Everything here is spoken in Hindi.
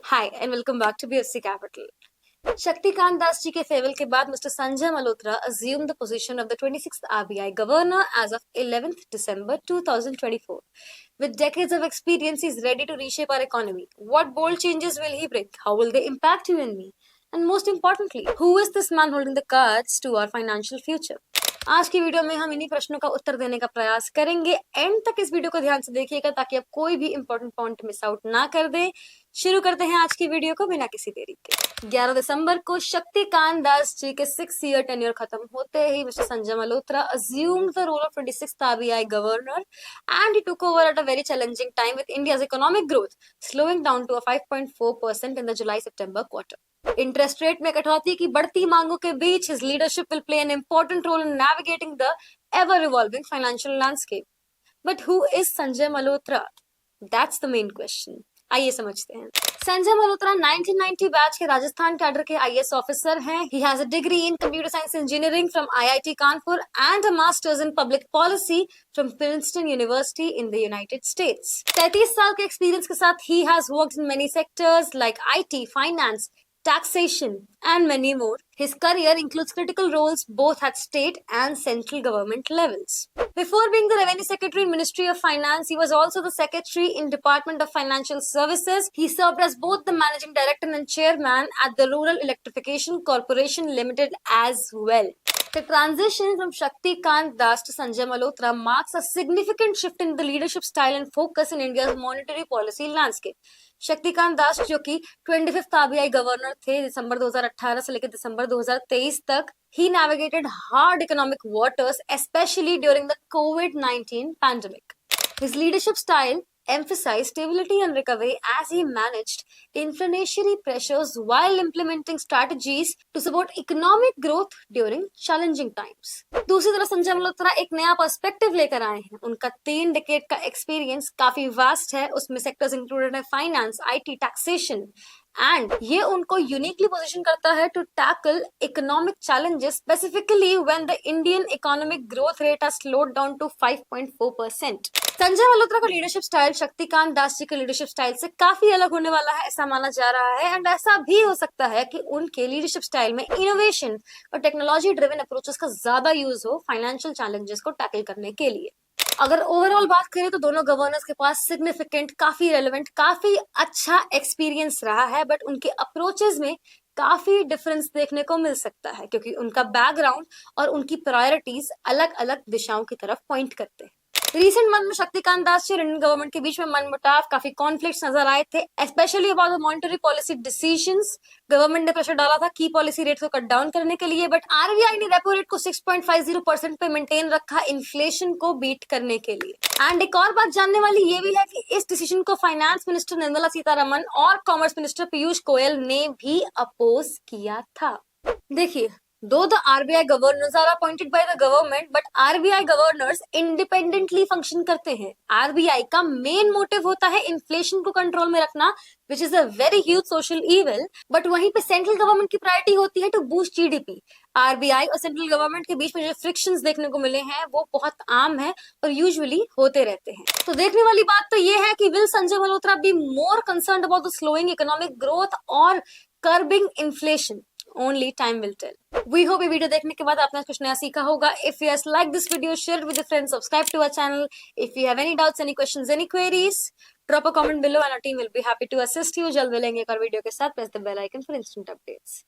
Hi and welcome back to BFC Capital. Shaktikant Das ji के फेवल के बाद Mr. Sanjay Malhotra assumed the position of the 26th RBI governor as of 11th December 2024. With decades of experience, he is ready to reshape our economy. What bold changes will he bring? How will they impact you and me? And most importantly, who is this man holding the cards to our financial future? आज की वीडियो में हम इन्हीं प्रश्नों का उत्तर देने का प्रयास करेंगे। एंड तक इस वीडियो को ध्यान से देखिएगा ताकि आप कोई भी इंपॉर्टेंट पॉइंट मिस आउट ना कर दें। शुरू करते हैं आज की वीडियो को बिना किसी देरी के। 11 दिसंबर को शक्तिकांत दास जी के 6 ईयर टेन्योर खत्म होते ही mister Sanjay Malhotra assumed the role of 26th RBI governor and he took over at a very challenging time with India's economic growth slowing down to a 5.4% in the July-September quarter. Interest rate में कटौती की बढ़ती मांगों के बीच his leadership will play an important role in navigating the ever-evolving financial landscape. But who is Sanjay Malhotra? That's the main question. आइए समझते हैं। संजय मल्होत्रा 1990 बैच के राजस्थान कैडर के आईएएस ऑफिसर हैं। He has a degree in computer science engineering from IIT Kanpur and a master's in public policy from Princeton University in the United States. 33 साल के एक्सपीरियंस के साथ he has worked in many sectors like IT, finance, taxation, and many more. His career includes critical roles both at state and central government levels. Before being the Revenue Secretary in Ministry of Finance, he was also the Secretary in Department of Financial Services. He served as both the Managing Director and Chairman at the Rural Electrification Corporation Limited as well. The transition from Shaktikant Das to Sanjay Malhotra marks a significant shift in the leadership style and focus in India's monetary policy landscape. Shaktikanta Das जो कि 25th RBI गवर्नर थे दिसंबर 2018 से लेकर दिसंबर 2023 तक, he navigated hard economic waters, especially during the COVID-19 pandemic. His leadership style emphasized stability and recovery as he managed inflationary pressures while implementing strategies to support economic growth during challenging times. दूसरी तरफ संजय मल्होत्रा एक नया पर्सपेक्टिव लेकर आए हैं। उनका 3 डिकेड का एक्सपीरियंस काफी वास्ट है। उसमें सेक्टर्स इंक्लूडेड है फाइनेंस, आईटी, टैक्सेशन एंड ये उनको यूनिकली पोजीशन करता है to tackle economic challenges specifically when the Indian economic growth rate has slowed down to 5.4%। Sanjay Malhotra का लीडरशिप स्टाइल शक्तिकांत दास जी के लीडरशिप स्टाइल से काफी अलग होने वाला है, ऐसा माना जा रहा है। एंड ऐसा भी हो सकता है कि उनके लीडरशिप स्टाइल में इनोवेशन और टेक्नोलॉजी ड्रिवन अप्रोचेस का ज्यादा यूज हो फाइनेंशियल चैलेंजेस को टैकल करने के लिए। अगर ओवरऑल बात करें तो दोनों गवर्नर्स के पास सिग्निफिकेंट, काफी रेलेवेंट, काफी अच्छा एक्सपीरियंस रहा है, बट उनके अप्रोचेस में काफी डिफरेंस देखने को मिल सकता है क्योंकि उनका बैकग्राउंड और उनकी प्रायोरिटीज अलग अलग दिशाओं की तरफ पॉइंट करते हैं। रिसेंट मंथ में शक्तिकांत दास जी और इंडियन गवर्नमेंट के बीच में मनमुटाव, काफी कॉन्फ्लिक्ट्स नजर आए थे, specially about the monetary policy decisions. Government ने प्रेशर डाला था की पॉलिसी रेट को कट डाउन करने के लिए, बट आरबीआई ने रेपो रेट को 6.50% पे मेंटेन रखा इन्फ्लेशन को बीट करने के लिए। एंड एक और बात जानने वाली ये भी है कि इस डिसीजन को फाइनेंस मिनिस्टर निर्मला सीतारमन और कॉमर्स मिनिस्टर पीयूष गोयल ने भी अपोज किया था। देखिए, though the RBI governors are appointed by the government, but RBI governors independently function करते हैं। RBI का मेन मोटिव होता है इन्फ्लेशन को कंट्रोल में रखना, which is a very huge social evil, but वहीं पे सेंट्रल गवर्नमेंट की प्रायोरिटी होती है टू बूस्ट जीडीपी। आरबीआई और सेंट्रल गवर्नमेंट के बीच में जो फ्रिक्शंस देखने को मिले हैं वो बहुत आम है और यूजुअली होते रहते हैं। तो देखने वाली बात तो ये है कि will Sanjay Malhotra be more concerned about the slowing economic growth और curbing inflation? Only time will tell. We hope ये वीडियो देखने के बाद आपने कुछ नया सीखा होगा। If you guys like this video, share it with your friends, subscribe to our channel. If you have any doubts, any questions, any queries, drop a comment below and our team will be happy to assist you. जल्द मिलेंगे एक और वीडियो के साथ। Press the bell icon for instant updates.